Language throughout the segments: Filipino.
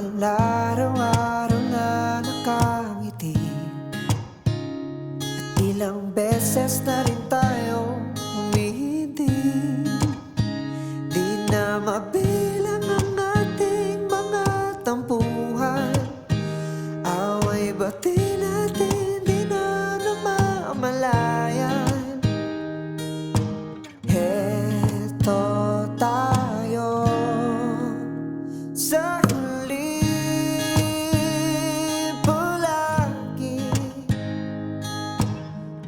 mahal, araw-araw na nakangiti. At ilang beses na rin tayo humihindi. Di na mabilang ang ating mga tampuhan. Away bati natin, di na namamalayan. Heto tayo sa huli palagi.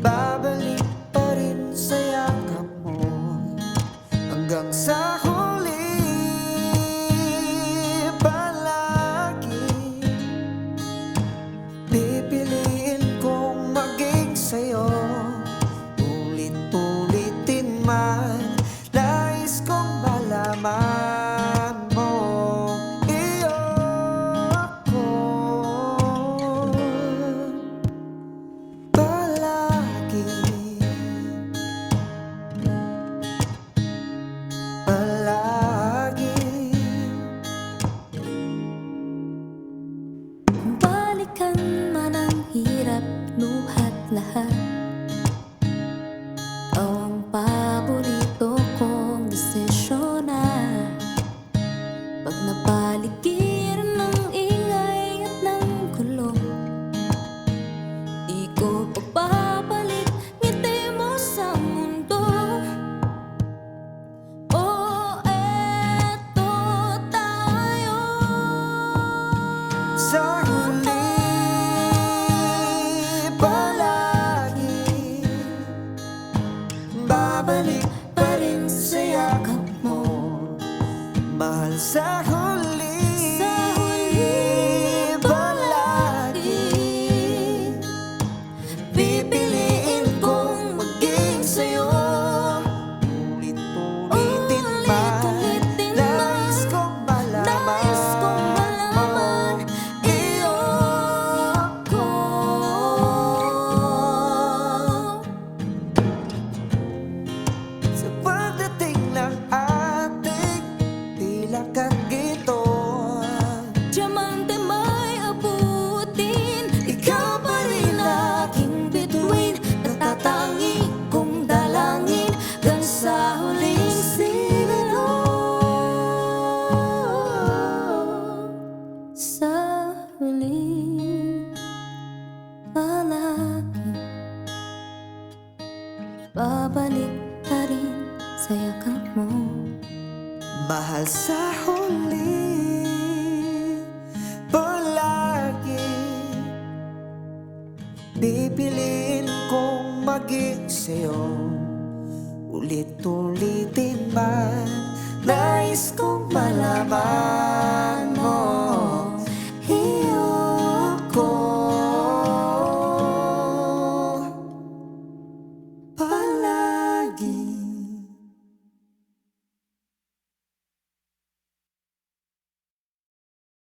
Babalik pa rin sa yakap mo hanggang sa huli palagi. Pipiliin kong maging sa'yo, ulit-ulitin man. Nais kong malaman mo, iyo ako palagi. Palagi. Balikan man ang hirap, luhat lahat. Ikaw ang paborito kong desisyon na. Pag napaligiran ng ingay at ng kulong, di ko pagbabalik ngiti mo sa mundo. Oh, eto tayo Sa huli palagi. Babalik pa rin sa yakap mo, mahal. Sa huli palagi. Pipiliin kong maging sa'yo, ulit-ulitin man. Nais kong malaman, iyo ako. Sa pagdating ng ating tila kagito, diamante may abutin, ikaw pa rin aking bituin. natatangi kong dalangin hanggang sa huling siglo. Sa huling palagi, babalik pa rin sa yakap mo. Mahal. Sa huli palagi. Pipiliin kong maging sa'yo, ulit-ulitin man. Nais kong malaman